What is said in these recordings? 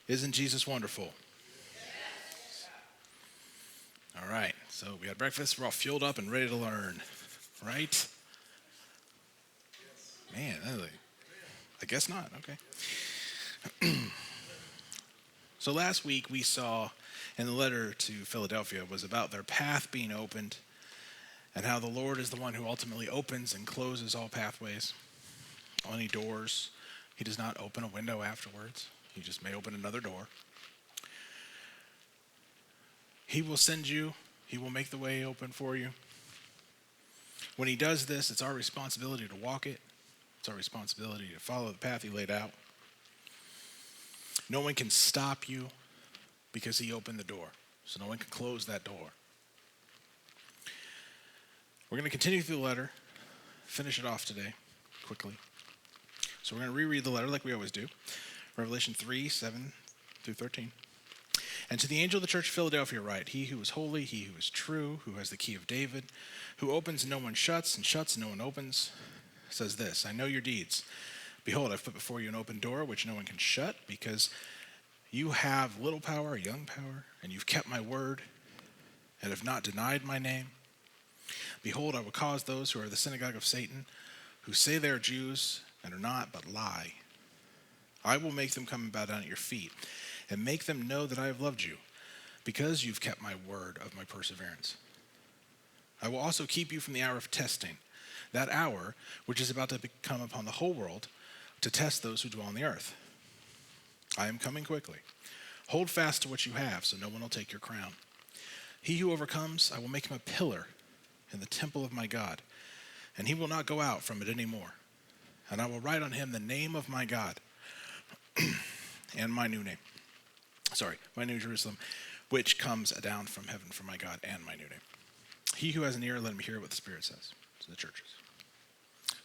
Isn't Jesus wonderful? All right, so we had breakfast. We're all fueled up and ready to learn, right? Man, I guess not. Okay. So last week we saw in the letter to Philadelphia was about their path being opened and how the Lord is the one who ultimately opens and closes all pathways, any doors. He does not open a window afterwards. He just may open another door. He will send you. He will make the way open for you. When he does this, it's our responsibility to walk it. It's our responsibility to follow the path he laid out. No one can stop you because he opened the door. So no one can close that door. We're going to continue through the letter, finish it off today quickly. So we're going to reread the letter like we always do. Revelation 3, 7 through 13. And to the angel of the church of Philadelphia write, he who is holy, he who is true, who has the key of David, who opens and no one shuts, and shuts and no one opens, says this, I know your deeds. Behold, I've put before you an open door which no one can shut, because you have little power, young power, and you've kept my word, and have not denied my name. Behold, I will cause those who are the synagogue of Satan, who say they are Jews and are not, but lie. I will make them come and bow down at your feet, and make them know that I have loved you, because you've kept my word of my perseverance. I will also keep you from the hour of testing, that hour which is about to come upon the whole world, to test those who dwell on the earth. I am coming quickly. Hold fast to what you have, so no one will take your crown. He who overcomes, I will make him a pillar in the temple of my God, and he will not go out from it any more. And I will write on him the name of my God, and my new name. My new Jerusalem, which comes down from heaven from my God, and my new name. He who has an ear, let him hear what the Spirit says to the churches.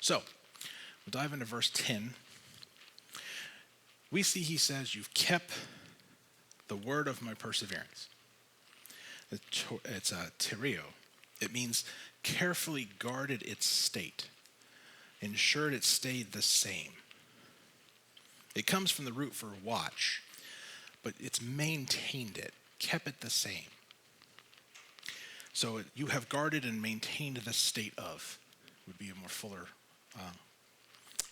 So, we'll dive into verse 10. We see he says, you've kept the word of my perseverance. It's a terio. It means carefully guarded its state, ensured it stayed the same. It comes from the root for watch, but it's maintained it, kept it the same. So you have guarded and maintained the state of, would be a more fuller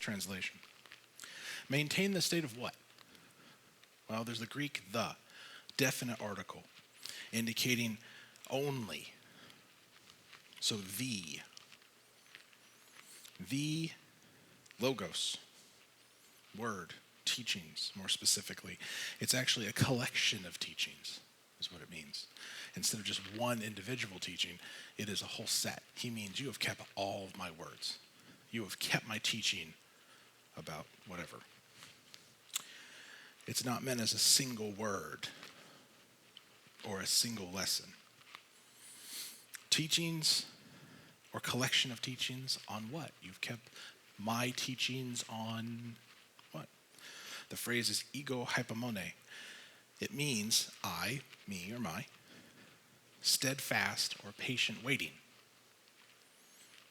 translation. Maintain the state of what? Well, there's the Greek the, definite article, indicating only. So the logos, word, teachings, more specifically. It's actually a collection of teachings, is what it means. Instead of just one individual teaching, it is a whole set. He means you have kept all of my words. You have kept my teaching about whatever. It's not meant as a single word or a single lesson. Teachings or collection of teachings on what? You've kept my teachings on what? The phrase is ego hypomone. It means I, me or my, steadfast or patient waiting.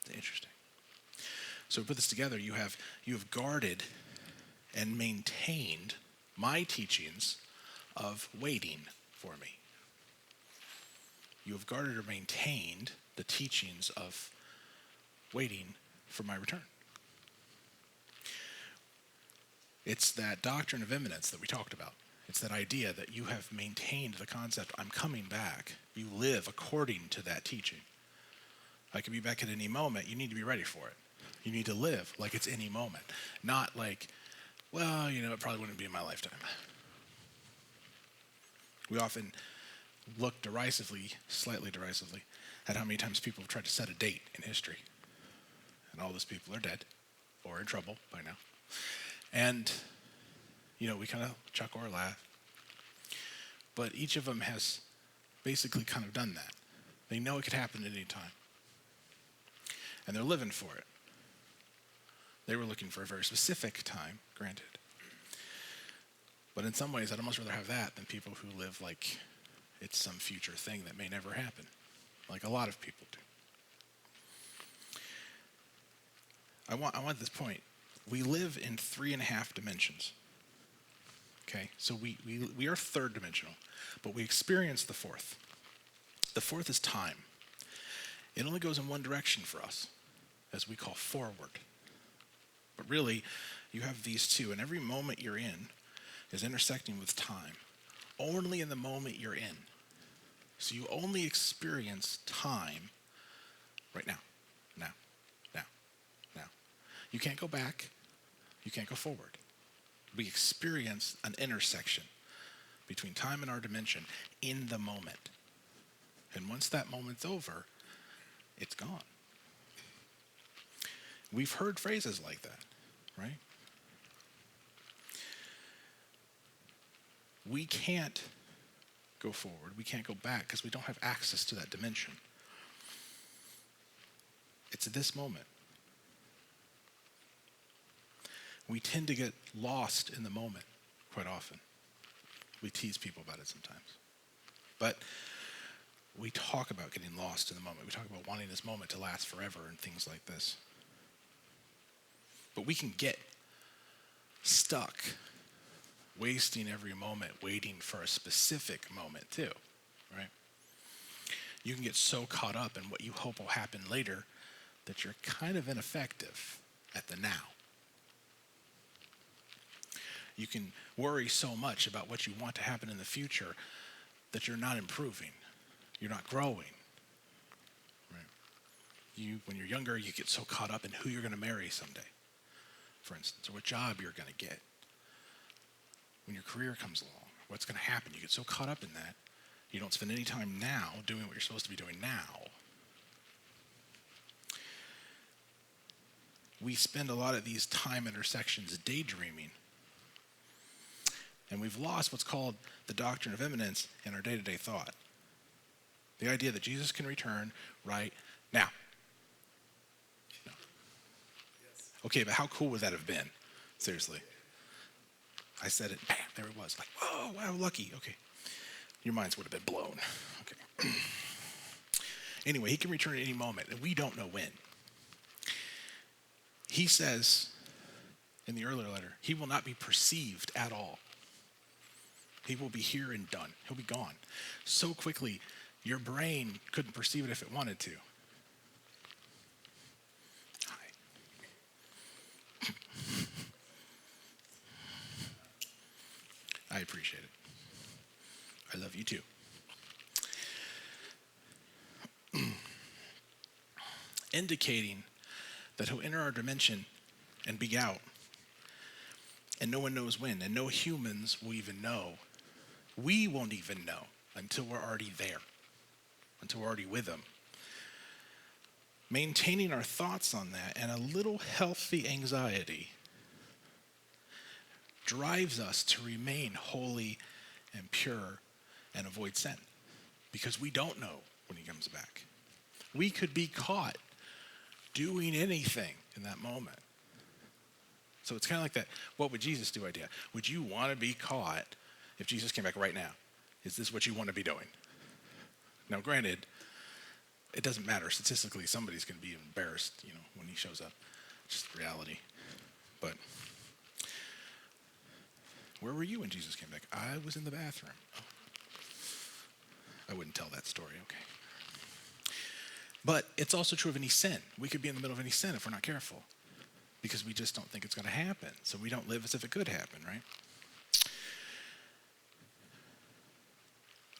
It's interesting. So we put this together. You have guarded and maintained my teachings of waiting for me. You have guarded or maintained the teachings of waiting for my return. It's that doctrine of imminence that we talked about. It's that idea that you have maintained the concept, I'm coming back. You live according to that teaching. I could be back at any moment. You need to be ready for it. You need to live like it's any moment. Not like, well, it probably wouldn't be in my lifetime. We often look derisively, slightly derisively, at how many times people have tried to set a date in history. And all those people are dead or in trouble by now. And, we kind of chuckle or laugh. But each of them has basically kind of done that. They know it could happen at any time. And they're living for it. They were looking for a very specific time, granted. But in some ways, I'd almost rather have that than people who live like it's some future thing that may never happen, like a lot of people do. I want this point. We live in 3.5 dimensions. Okay, so we are third dimensional, but we experience the fourth. The fourth is time. It only goes in one direction for us, as we call forward. But really, you have these two, and every moment you're in is intersecting with time. Only in the moment you're in. So you only experience time right now, now, now, now. You can't go back. You can't go forward. We experience an intersection between time and our dimension in the moment. And once that moment's over, it's gone. We've heard phrases like that, right? We can't go forward. We can't go back because we don't have access to that dimension. It's this moment. We tend to get lost in the moment quite often. We tease people about it sometimes. But we talk about getting lost in the moment. We talk about wanting this moment to last forever and things like this. But we can get stuck wasting every moment waiting for a specific moment too, right? You can get so caught up in what you hope will happen later that you're kind of ineffective at the now. You can worry so much about what you want to happen in the future that you're not improving. You're not growing. Right? When you're younger, you get so caught up in who you're going to marry someday, for instance, or what job you're going to get. When your career comes along, what's going to happen? You get so caught up in that, you don't spend any time now doing what you're supposed to be doing now. We spend a lot of these time intersections daydreaming. And we've lost what's called the doctrine of imminence in our day-to-day thought. The idea that Jesus can return right now. No. Yes. Okay, but how cool would that have been? Seriously. I said it, bam, there it was. Like, oh, wow, lucky. Okay. Your minds would have been blown. Okay. Anyway, he can return at any moment, and we don't know when. He says in the earlier letter, he will not be perceived at all. He will be here and done. He'll be gone. So quickly, your brain couldn't perceive it if it wanted to. Hi. I appreciate it. I love you too. Indicating that he'll enter our dimension and be out. And no one knows when, and no humans will even know. We won't even know until we're already there, until we're already with him. Maintaining our thoughts on that and a little healthy anxiety drives us to remain holy and pure and avoid sin, because we don't know when he comes back. We could be caught doing anything in that moment. So it's kind of like that, what would Jesus do idea. Would you want to be caught if Jesus came back right now? Is this what you want to be doing? Now, granted, it doesn't matter. Statistically, somebody's going to be embarrassed, when he shows up. It's just reality. But where were you when Jesus came back? I was in the bathroom. Oh. I wouldn't tell that story, okay. But it's also true of any sin. We could be in the middle of any sin if we're not careful, because we just don't think it's going to happen. So we don't live as if it could happen, right?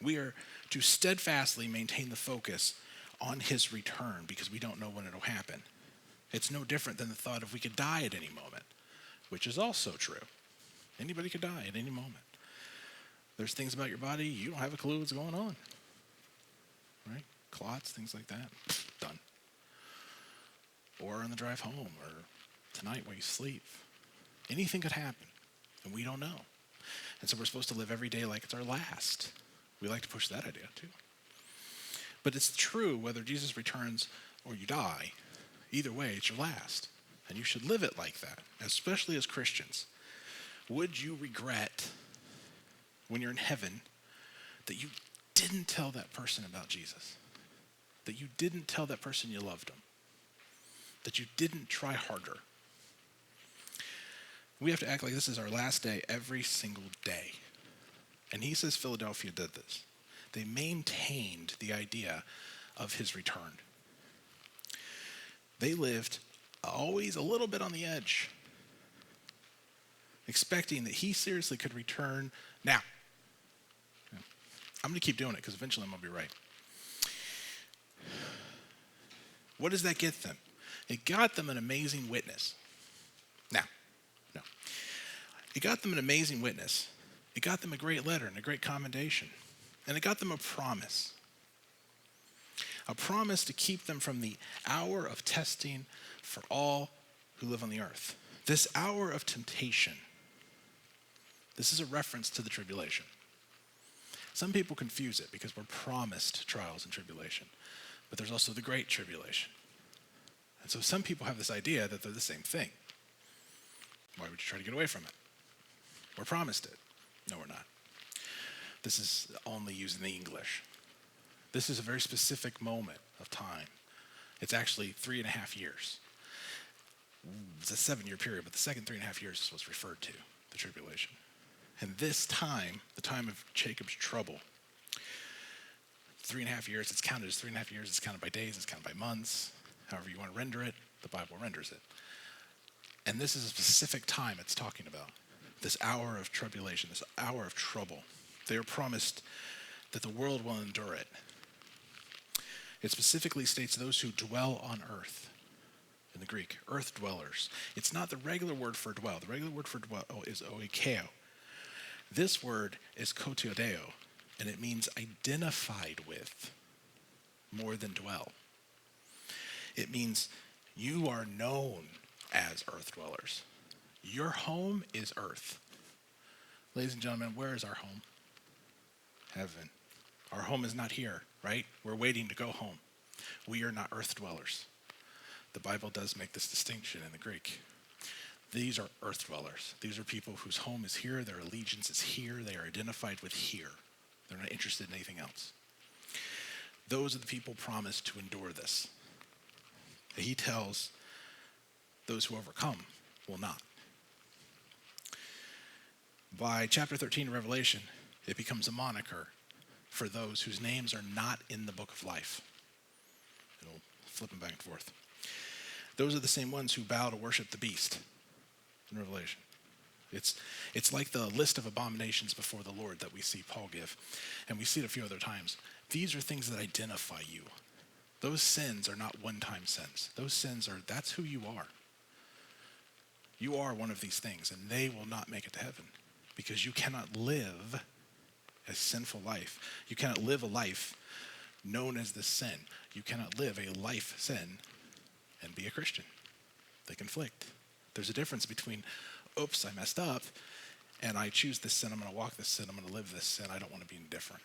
We are to steadfastly maintain the focus on his return because we don't know when it'll happen. It's no different than the thought of we could die at any moment, which is also true. Anybody could die at any moment. There's things about your body, you don't have a clue what's going on, right? Clots, things like that, done. Or on the drive home, or tonight while you sleep. Anything could happen, and we don't know. And so we're supposed to live every day like it's our last. We like to push that idea too. But it's true whether Jesus returns or you die. Either way, it's your last. And you should live it like that, especially as Christians. Would you regret when you're in heaven that you didn't tell that person about Jesus? That you didn't tell that person you loved them? That you didn't try harder? We have to act like this is our last day every single day. And he says Philadelphia did this. They maintained the idea of his return. They lived always a little bit on the edge, expecting that he seriously could return now. I'm going to keep doing it because eventually I'm going to be right. What does that get them? It got them an amazing witness. Now, no. It got them an amazing witness. It got them a great letter and a great commendation. And it got them a promise. A promise to keep them from the hour of testing for all who live on the earth. This hour of temptation. This is a reference to the tribulation. Some people confuse it because we're promised trials and tribulation. But there's also the great tribulation. And so some people have this idea that they're the same thing. Why would you try to get away from it? We're promised it. No, we're not. This is only used in the English. This is a very specific moment of time. It's actually 3.5 years. It's a 7-year period, but the second 3.5 years is what's referred to, the tribulation. And this time, the time of Jacob's trouble, 3.5 years, it's counted as 3.5 years, it's counted by days, it's counted by months, however you want to render it, the Bible renders it. And this is a specific time it's talking about, this hour of tribulation, this hour of trouble. They are promised that the world will endure it. It specifically states those who dwell on earth. In the Greek, earth dwellers. It's not the regular word for dwell. The regular word for dwell is oikeo. This word is kotiodeo, and it means identified with more than dwell. It means you are known as earth dwellers. Your home is earth. Ladies and gentlemen, where is our home? Heaven. Our home is not here, right? We're waiting to go home. We are not earth dwellers. The Bible does make this distinction in the Greek. These are earth dwellers. These are people whose home is here, their allegiance is here, they are identified with here. They're not interested in anything else. Those are the people promised to endure this. He tells those who overcome will not. By chapter 13 of Revelation, it becomes a moniker for those whose names are not in the book of life. It'll flip them back and forth. Those are the same ones who bow to worship the beast in Revelation. It's like the list of abominations before the Lord that we see Paul give. And we see it a few other times. These are things that identify you. Those sins are not one-time sins. Those sins are, that's who you are. You are one of these things, and they will not make it to heaven because you cannot live a sinful life. You cannot live a life known as this sin. You cannot live a life sin and be a Christian. They conflict. There's a difference between, oops, I messed up, and I choose this sin, I'm going to walk this sin, I'm going to live this sin, I don't want to be indifferent.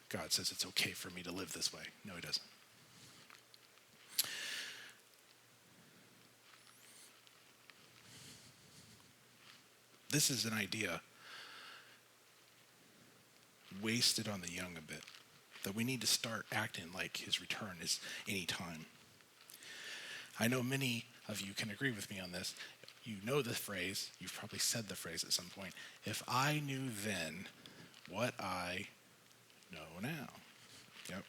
God says it's okay for me to live this way. No, he doesn't. This is an idea wasted on the young a bit, that we need to start acting like his return is any time. I know many of you can agree with me on this. You know the phrase, you've probably said the phrase at some point, if I knew then what I know now. Yep.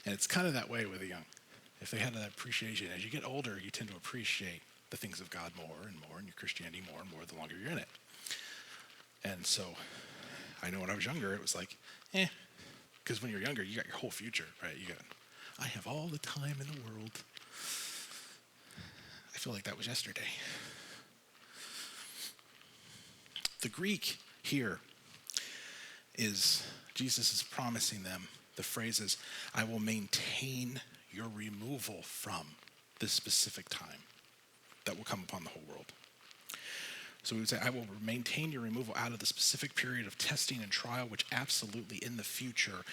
And it's kind of that way with the young. If they had that appreciation, as you get older, you tend to appreciate the things of God more and more, and your Christianity more and more the longer you're in it. And so, I know when I was younger, it was like, because when you're younger, you got your whole future, right? I have all the time in the world. I feel like that was yesterday. The Greek here is, Jesus is promising them, the phrase is, I will maintain your removal from this specific time that will come upon the whole world. So we would say, I will maintain your removal out of the specific period of testing and trial, which absolutely in the future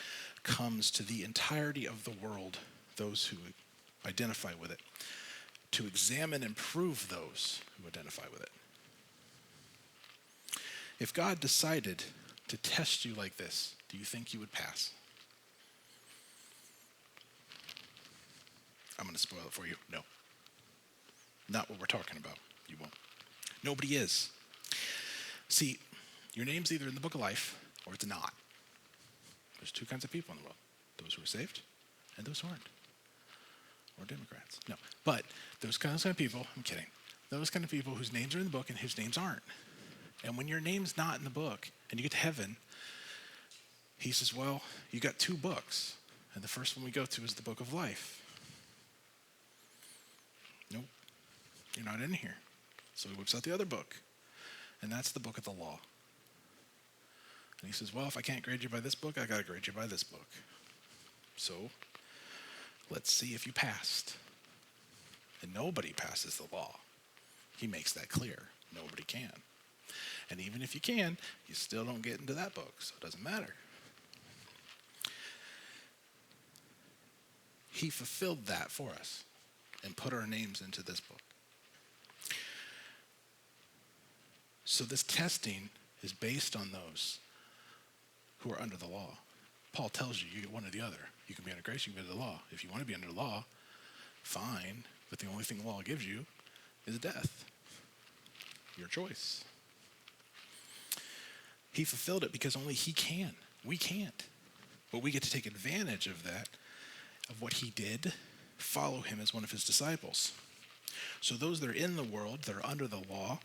comes to the entirety of the world, those who identify with it, to examine and prove those who identify with it. If God decided to test you like this, do you think you would pass? I'm going to spoil it for you. No. Not what we're talking about. You won't. Nobody is. See, your name's either in the book of life or it's not. There's two kinds of people in the world. Those who are saved and those who aren't. Or Democrats. No. But those kinds of people, I'm kidding. Those kind of people whose names are in the book and whose names aren't. And when your name's not in the book and you get to heaven, he says, well, you got two books. And the first one we go to is the book of life. Nope. You're not in here. So he whips out the other book. And that's the book of the law. And he says, well, if I can't grade you by this book, I got to grade you by this book. So let's see if you passed. And nobody passes the law. He makes that clear. Nobody can. And even if you can, you still don't get into that book, so it doesn't matter. He fulfilled that for us and put our names into this book. So this testing is based on those who are under the law. Paul tells you, you get one or the other. You can be under grace, you can be under the law. If you want to be under the law, fine. But the only thing the law gives you is death. Your choice. He fulfilled it because only he can. We can't. But we get to take advantage of that, of what he did, follow him as one of his disciples. So those that are in the world, that are under the law,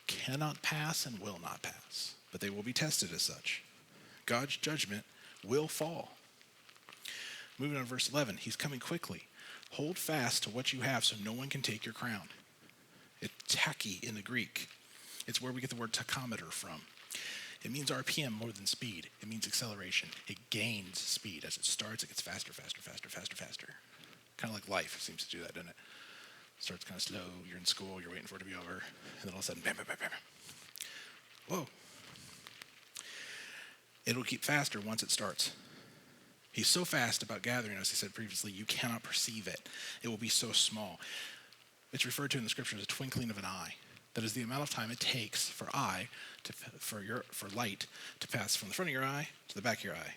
cannot pass and will not pass. But they will be tested as such. God's judgment will fall. Moving on to verse 11, he's coming quickly. Hold fast to what you have so no one can take your crown. It's tachy in the Greek. It's where we get the word tachometer from. It means RPM more than speed. It means acceleration. It gains speed. As it starts, it gets faster, faster, faster, faster, faster. Kind of like life seems to do that, doesn't it? Starts kind of slow. You're in school. You're waiting for it to be over. And then all of a sudden, bam, bam, bam, bam. Whoa. It'll keep faster once it starts. He's so fast about gathering, as I said previously, you cannot perceive it. It will be so small. It's referred to in the scripture as a twinkling of an eye. That is the amount of time it takes for light to pass from the front of your eye to the back of your eye.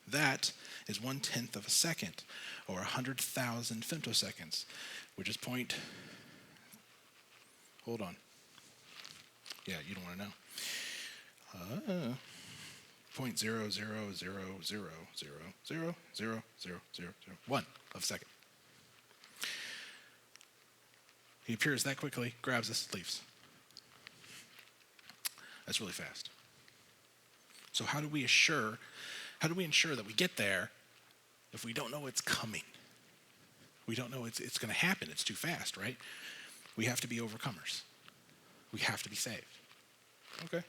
That is 1/10 of a second, or 100,000 femtoseconds, which is hold on. Yeah, you don't want to know. 0.00000000001 of a second. He appears that quickly, grabs us, leaves. That's really fast. So how do we ensure that we get there if we don't know it's coming? We don't know it's going to happen. It's too fast, right? We have to be overcomers. We have to be saved. Okay.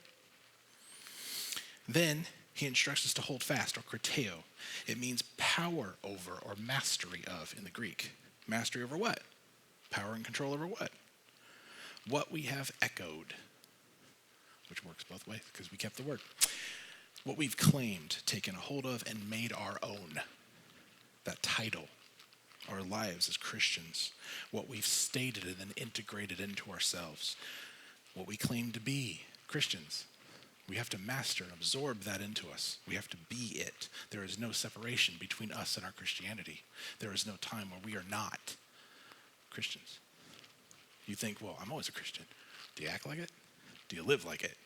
Then he instructs us to hold fast, or krateo. It means power over or mastery of in the Greek. Mastery over what? Power and control over what? What we have echoed, which works both ways because we kept the word. What we've claimed, taken a hold of, and made our own. That title, our lives as Christians. What we've stated and then integrated into ourselves. What we claim to be Christians. We have to master and absorb that into us. We have to be it. There is no separation between us and our Christianity. There is no time where we are not Christians. You think, well, I'm always a Christian. Do you act like it? Do you live like it?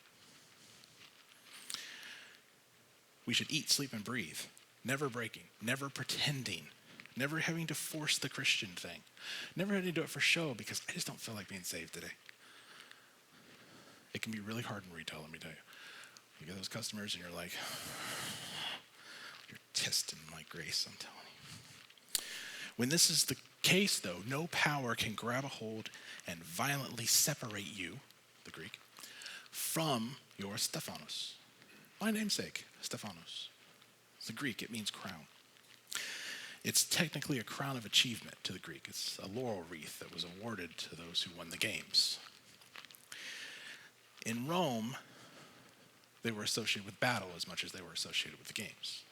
We should eat, sleep, and breathe. Never breaking, never pretending, never having to force the Christian thing. Never having to do it for show because I just don't feel like being saved today. It can be really hard in retail, let me tell you. You get those customers and you're like, you're testing my grace, I'm telling you. When this is the case, though, no power can grab a hold and violently separate you, the Greek, from your Stephanos. My namesake, Stephanos. It's the Greek, it means crown. It's technically a crown of achievement to the Greek. It's a laurel wreath that was awarded to those who won the games. In Rome, they were associated with battle as much as they were associated with the games.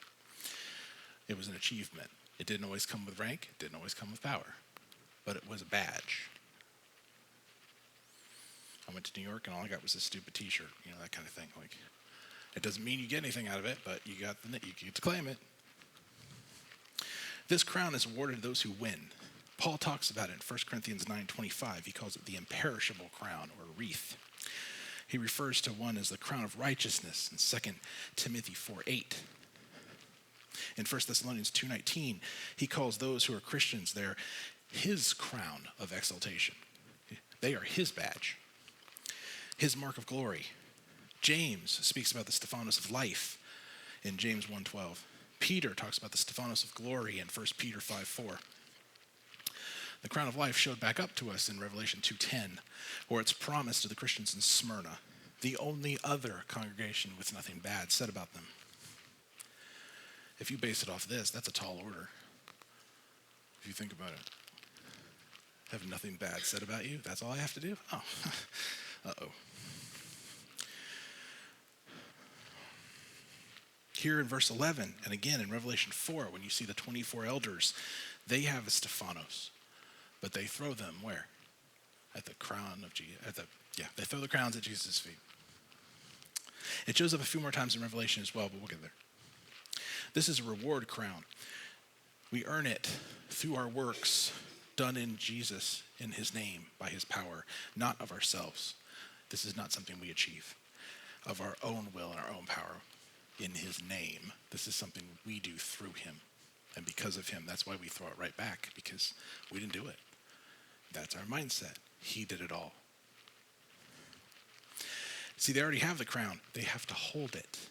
It was an achievement. It didn't always come with rank. It didn't always come with power. But it was a badge. I went to New York and all I got was this stupid t-shirt, that kind of thing. Like, it doesn't mean you get anything out of it, but you get to claim it. This crown is awarded to those who win. Paul talks about it in 1 Corinthians 9:25. He calls it the imperishable crown or wreath. He refers to one as the crown of righteousness in 2 Timothy 4:8. In 1 Thessalonians 2:19, he calls those who are Christians there his crown of exaltation. They are his badge, his mark of glory. James speaks about the Stephanos of life in James 1:12. Peter talks about the Stephanos of glory in 1 Peter 5:4. The crown of life showed back up to us in Revelation 2:10, where it's promised to the Christians in Smyrna, the only other congregation with nothing bad said about them. If you base it off this, that's a tall order. If you think about it. Have nothing bad said about you? That's all I have to do? Oh, uh-oh. Here in verse 11, and again in Revelation 4, when you see the 24 elders, they have a Stephanos, but they throw them where? At the crown of Jesus. They throw the crowns at Jesus' feet. It shows up a few more times in Revelation as well, but we'll get there. This is a reward crown. We earn it through our works done in Jesus, in his name, by his power, not of ourselves. This is not something we achieve of our own will and our own power in his name. This is something we do through him. And because of him, that's why we throw it right back, because we didn't do it. That's our mindset. He did it all. See, they already have the crown. They have to hold it.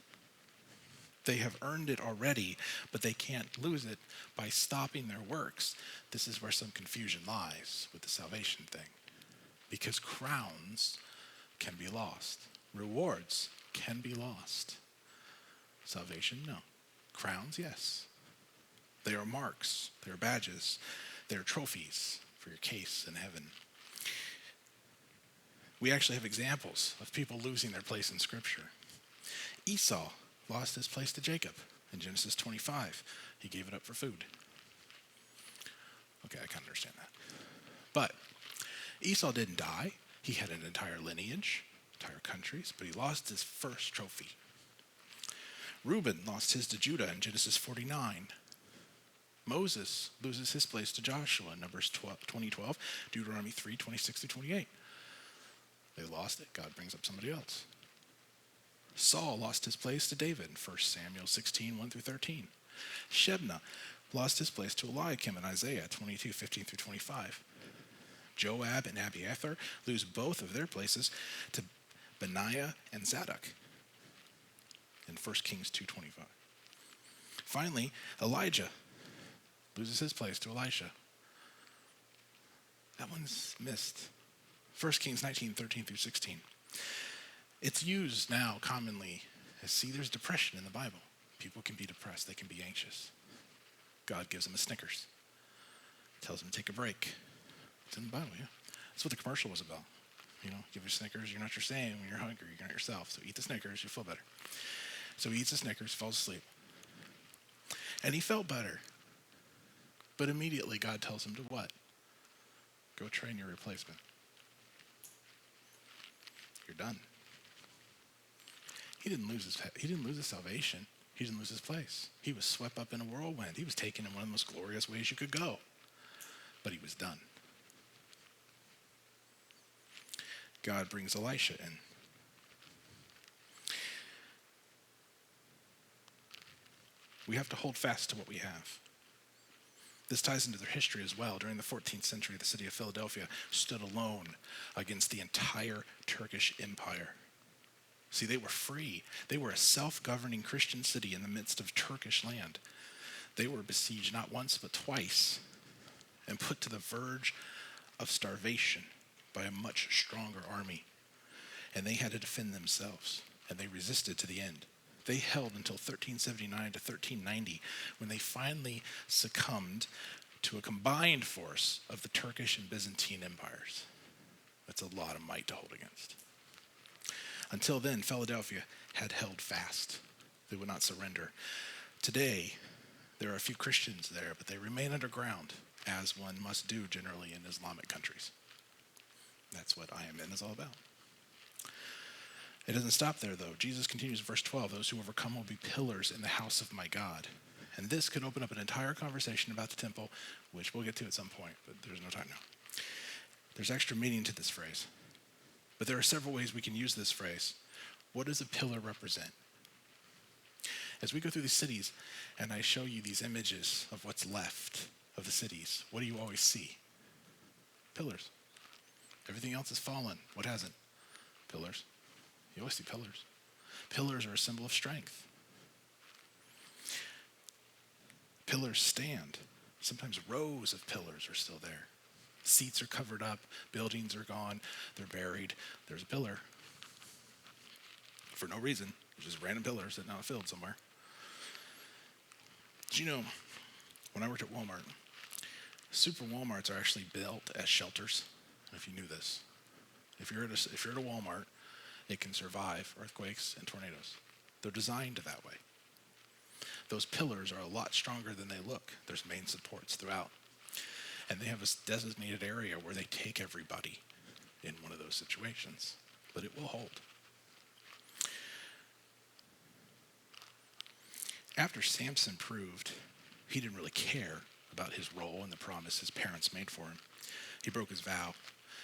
They have earned it already, but they can't lose it by stopping their works. This is where some confusion lies with the salvation thing. Because crowns can be lost. Rewards can be lost. Salvation, no. Crowns, yes. They are marks. They are badges. They are trophies for your case in heaven. We actually have examples of people losing their place in Scripture. Esau lost his place to Jacob in Genesis 25. He gave it up for food. Okay, I kind of understand that. But Esau didn't die. He had an entire lineage, entire countries, but he lost his first trophy. Reuben lost his to Judah in Genesis 49. Moses loses his place to Joshua in Numbers 20:12, Deuteronomy 3:26-28. They lost it. God brings up somebody else. Saul lost his place to David in 1 Samuel 16:1-13. Shebna lost his place to Eliakim in Isaiah 22:15-25. Joab and Abiathar lose both of their places to Benaiah and Zadok in 1 Kings 2:25. Finally, Elijah loses his place to Elisha. That one's missed. 1 Kings 19:13-16. It's used now commonly as, see, there's depression in the Bible. People can be depressed. They can be anxious. God gives them a Snickers. Tells them to take a break. It's in the Bible, yeah. That's what the commercial was about. You know, give your Snickers. You're not your same. When you're hungry, you're not yourself. So eat the Snickers. You'll feel better. So he eats the Snickers, falls asleep. And he felt better. But immediately God tells him to what? Go train your replacement. You're done. He didn't lose his salvation. He didn't lose his place. He was swept up in a whirlwind. He was taken in one of the most glorious ways you could go. But he was done. God brings Elisha in. We have to hold fast to what we have. This ties into their history as well. During the 14th century, the city of Philadelphia stood alone against the entire Turkish Empire. See, they were free. They were a self-governing Christian city in the midst of Turkish land. They were besieged not once but twice and put to the verge of starvation by a much stronger army. And they had to defend themselves, and they resisted to the end. They held until 1379 to 1390 when they finally succumbed to a combined force of the Turkish and Byzantine empires. That's a lot of might to hold against. Until then, Philadelphia had held fast. They would not surrender. Today, there are a few Christians there, but they remain underground, as one must do generally in Islamic countries. That's what I Am In is all about. It doesn't stop there, though. Jesus continues in verse 12, those who overcome will be pillars in the house of my God. And this could open up an entire conversation about the temple which we'll get to at some point, but there's no time now. There's extra meaning to this phrase. But there are several ways we can use this phrase. What does a pillar represent? As we go through these cities and I show you these images of what's left of the cities, what do you always see? Pillars. Everything else has fallen. What hasn't? Pillars. You always see pillars. Pillars are a symbol of strength. Pillars stand. Sometimes rows of pillars are still there. Seats are covered up. Buildings are gone. They're buried. There's a pillar. For no reason. There's just random pillars sitting out in a field somewhere. Did you know, when I worked at Walmart, super Walmarts are actually built as shelters? If you knew this. If you're at a Walmart, it can survive earthquakes and tornadoes. They're designed that way. Those pillars are a lot stronger than they look. There's main supports throughout. And they have a designated area where they take everybody in one of those situations. But it will hold. After Samson proved he didn't really care about his role and the promise his parents made for him, he broke his vow.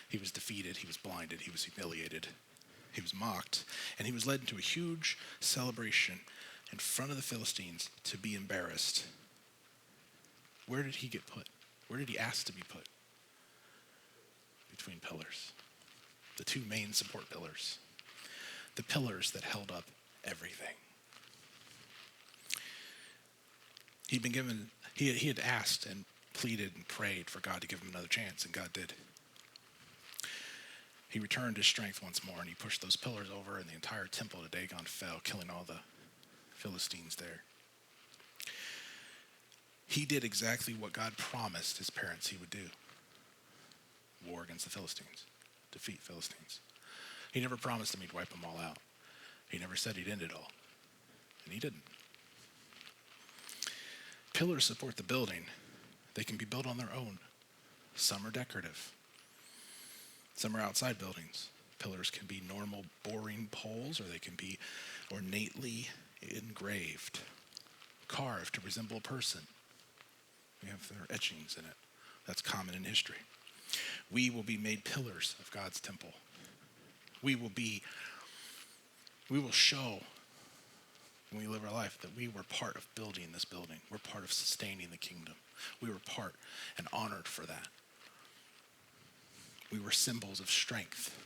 He was defeated. He was blinded. He was humiliated. He was mocked. And he was led into a huge celebration in front of the Philistines to be embarrassed. Where did he get put? Where did he ask to be put? Between pillars. The two main support pillars. The pillars that held up everything. He had asked and pleaded and prayed for God to give him another chance, and God did. He returned his strength once more, and he pushed those pillars over, and the entire temple of Dagon fell, killing all the Philistines there. He did exactly what God promised his parents he would do. War against the Philistines. Defeat Philistines. He never promised them he'd wipe them all out. He never said he'd end it all. And he didn't. Pillars support the building. They can be built on their own. Some are decorative. Some are outside buildings. Pillars can be normal, boring poles, or they can be ornately engraved, carved to resemble a person. We have their etchings in it. That's common in history. We will be made pillars of God's temple. We will show when we live our life that we were part of building this building. We're part of sustaining the kingdom. We were part and honored for that. We were symbols of strength.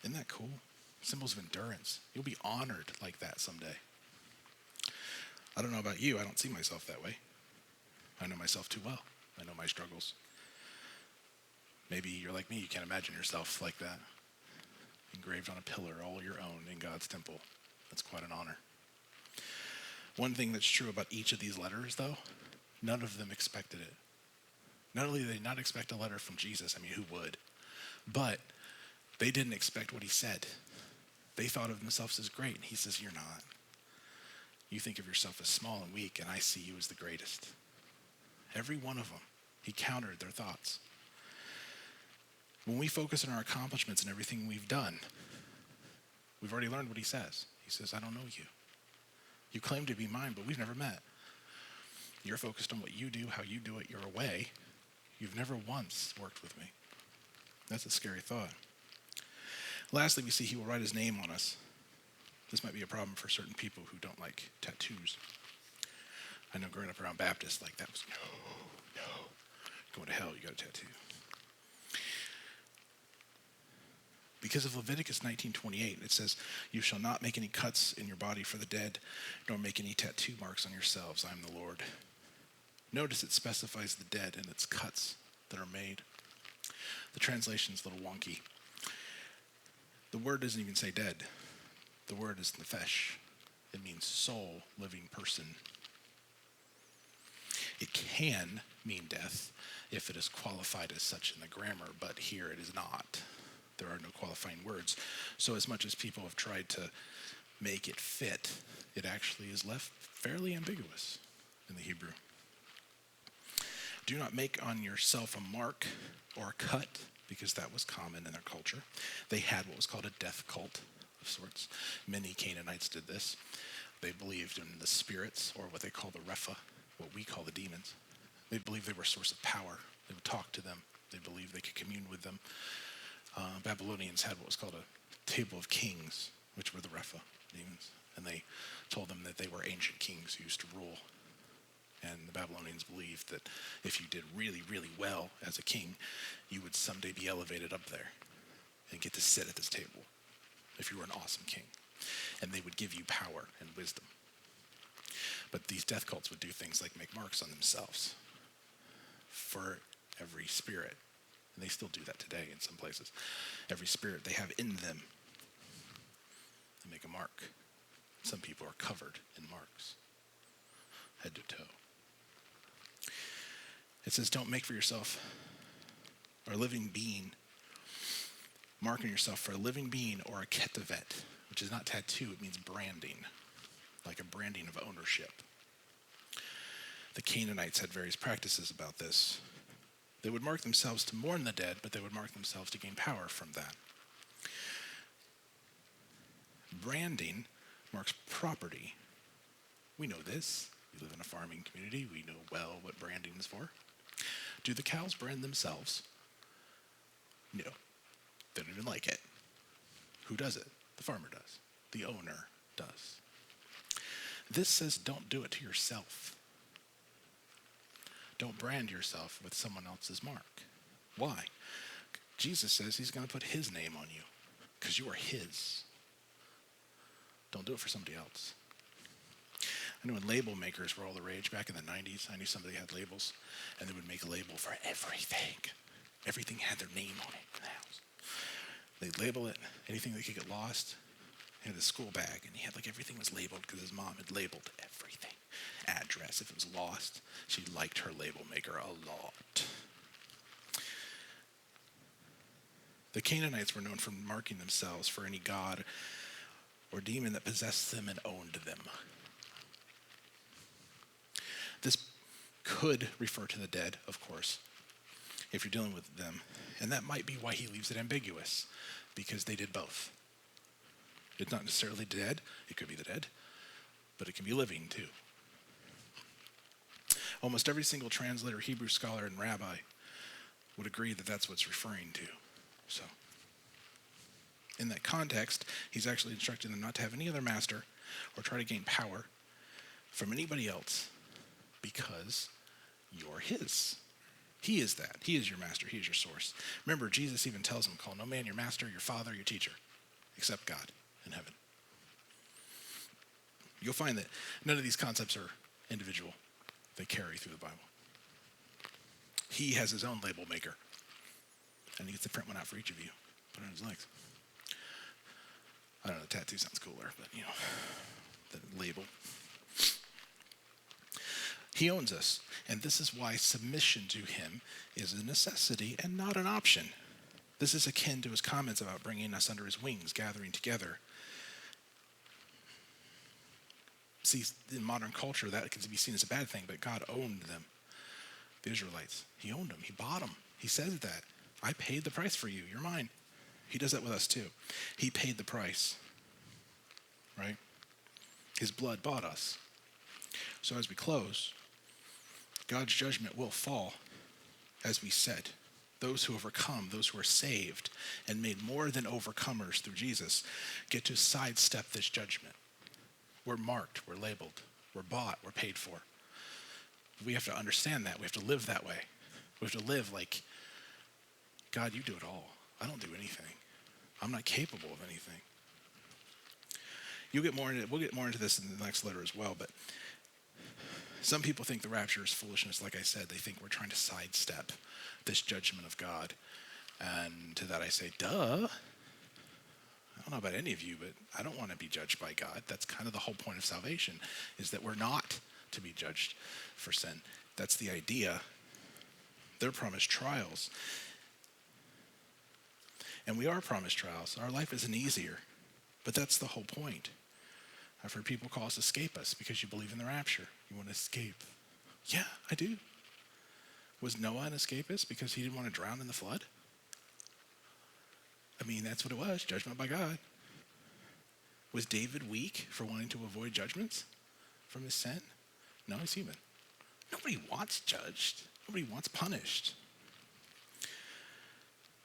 Isn't that cool? Symbols of endurance. You'll be honored like that someday. I don't know about you. I don't see myself that way. I know myself too well. I know my struggles. Maybe you're like me. You can't imagine yourself like that. Engraved on a pillar, all your own in God's temple. That's quite an honor. One thing that's true about each of these letters, though, none of them expected it. Not only did they not expect a letter from Jesus, I mean, who would? But they didn't expect what he said. They thought of themselves as great, and he says, you're not. You think of yourself as small and weak, and I see you as the greatest. Every one of them, he countered their thoughts. When we focus on our accomplishments and everything we've done, we've already learned what he says. He says, I don't know you. You claim to be mine, but we've never met. You're focused on what you do, how you do it, your way. You've never once worked with me. That's a scary thought. Lastly, we see he will write his name on us. This might be a problem for certain people who don't like tattoos. I know growing up around Baptists, like that was, no. Going to hell, you got a tattoo. Because of Leviticus 19:28, it says, you shall not make any cuts in your body for the dead, nor make any tattoo marks on yourselves. I am the Lord. Notice it specifies the dead and its cuts that are made. The translation's a little wonky. The word doesn't even say dead. The word is nefesh. It means soul, living person. It can mean death if it is qualified as such in the grammar, but here it is not. There are no qualifying words. So as much as people have tried to make it fit, it actually is left fairly ambiguous in the Hebrew. Do not make on yourself a mark or a cut, because that was common in their culture. They had what was called a death cult of sorts. Many Canaanites did this. They believed in the spirits, or what they call the Repha, what we call the demons. They believed they were a source of power. They would talk to them. They believed they could commune with them. Babylonians had what was called a table of kings, which were the Repha demons. And they told them that they were ancient kings who used to rule. And the Babylonians believed that if you did really, really well as a king, you would someday be elevated up there and get to sit at this table if you were an awesome king. And they would give you power and wisdom. But these death cults would do things like make marks on themselves for every spirit. And they still do that today in some places. Every spirit they have in them, they make a mark. Some people are covered in marks, head to toe. It says, don't make for yourself or a living being, mark on yourself for a living being or a ketavet, which is not tattoo, it means branding, like a branding of ownership. The Canaanites had various practices about this. They would mark themselves to mourn the dead, but they would mark themselves to gain power from that. Branding marks property. We know this. We live in a farming community. We know well what branding is for. Do the cows brand themselves? No. They don't even like it. Who does it? The farmer does. The owner does. This says don't do it to yourself. Don't brand yourself with someone else's mark. Why? Jesus says he's going to put his name on you because you are his. Don't do it for somebody else. I know when label makers were all the rage back in the 90s, I knew somebody had labels, and they would make a label for everything. Everything had their name on it in the house. They'd label it, anything that could get lost. He had the school bag, and he had everything was labeled because his mom had labeled everything. Address, if it was lost, she liked her label maker a lot. The Canaanites were known for marking themselves for any god or demon that possessed them and owned them. This could refer to the dead, of course, if you're dealing with them. And that might be why he leaves it ambiguous, because they did both. It's not necessarily dead. It could be the dead, but it can be living too. Almost every single translator, Hebrew scholar, and rabbi would agree that that's what it's referring to. So, in that context, he's actually instructing them not to have any other master or try to gain power from anybody else because you're his. He is that. He is your master. He is your source. Remember, Jesus even tells them, call no man your master, your father, your teacher, except God in heaven. You'll find that none of these concepts are individual. They carry through the Bible. He has his own label maker. And he gets to print one out for each of you. Put it on his legs. I don't know, the tattoo sounds cooler, but the label. He owns us. And this is why submission to him is a necessity and not an option. This is akin to his comments about bringing us under his wings, gathering together. See, in modern culture, that can be seen as a bad thing, but God owned them, the Israelites. He owned them. He bought them. He says that. I paid the price for you. You're mine. He does that with us too. He paid the price, right? His blood bought us. So as we close, God's judgment will fall, as we said. Those who overcome, those who are saved and made more than overcomers through Jesus, get to sidestep this judgment. We're marked, we're labeled, we're bought, we're paid for. We have to understand that. We have to live that way. We have to live like, God, you do it all. I don't do anything. I'm not capable of anything. We'll get more into this in the next letter as well, but some people think the rapture is foolishness. Like I said, they think we're trying to sidestep this judgment of God. And to that I say, duh. I don't know about any of you, but I don't want to be judged by God. That's kind of the whole point of salvation, is that we're not to be judged for sin. That's the idea. They're promised trials. And we are promised trials. Our life isn't easier, but that's the whole point. I've heard people call us escapists because you believe in the rapture. You want to escape. Yeah, I do. Was Noah an escapist because he didn't want to drown in the flood? I mean, that's what it was, judgment by God. Was David weak for wanting to avoid judgments from his sin? No, he's human. Nobody wants judged. Nobody wants punished.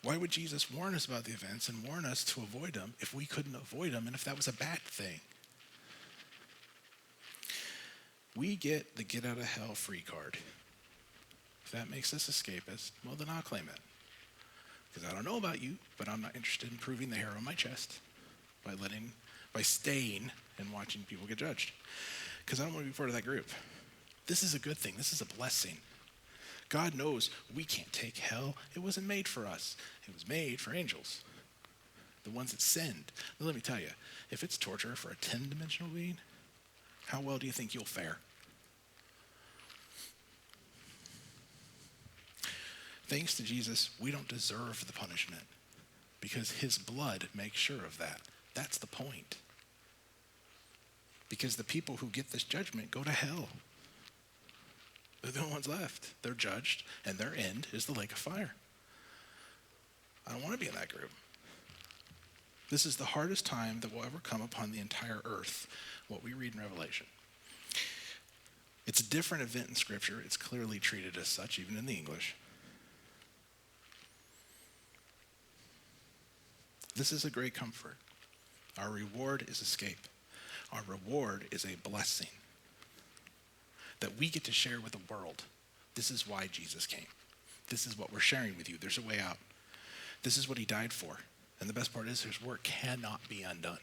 Why would Jesus warn us about the events and warn us to avoid them if we couldn't avoid them and if that was a bad thing? We get the get out of hell free card. If that makes us escapist, well, then I'll claim it. Because I don't know about you, but I'm not interested in proving the hair on my chest by staying and watching people get judged. Because I don't want to be part of that group. This is a good thing. This is a blessing. God knows we can't take hell. It wasn't made for us. It was made for angels, the ones that sinned. Now, let me tell you, if it's torture for a 10-dimensional being, how well do you think you'll fare? Thanks to Jesus, we don't deserve the punishment because his blood makes sure of that. That's the point. Because the people who get this judgment go to hell. They're the only ones left. They're judged, and their end is the lake of fire. I don't want to be in that group. This is the hardest time that will ever come upon the entire earth, what we read in Revelation. It's a different event in Scripture. It's clearly treated as such, even in the English. This is a great comfort. Our reward is escape. Our reward is a blessing that we get to share with the world. This is why Jesus came. This is what we're sharing with you. There's a way out. This is what he died for. And the best part is his work cannot be undone.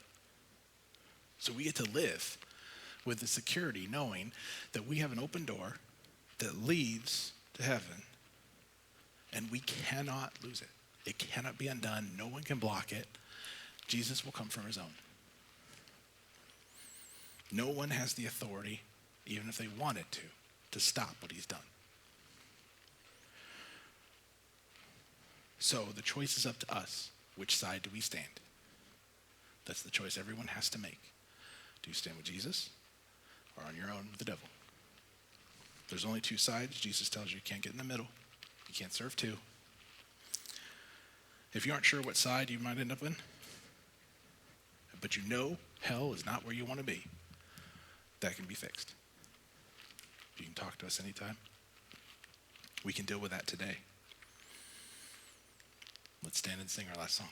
So we get to live with the security knowing that we have an open door that leads to heaven, and we cannot lose it. It cannot be undone. No one can block it. Jesus will come from his own. No one has the authority, even if they wanted to stop what he's done. So the choice is up to us. Which side do we stand? That's the choice everyone has to make. Do you stand with Jesus or on your own with the devil? There's only two sides. Jesus tells you can't get in the middle. You can't serve two. If you aren't sure what side you might end up in, but you know hell is not where you want to be, that can be fixed. You can talk to us anytime. We can deal with that today. Let's stand and sing our last song.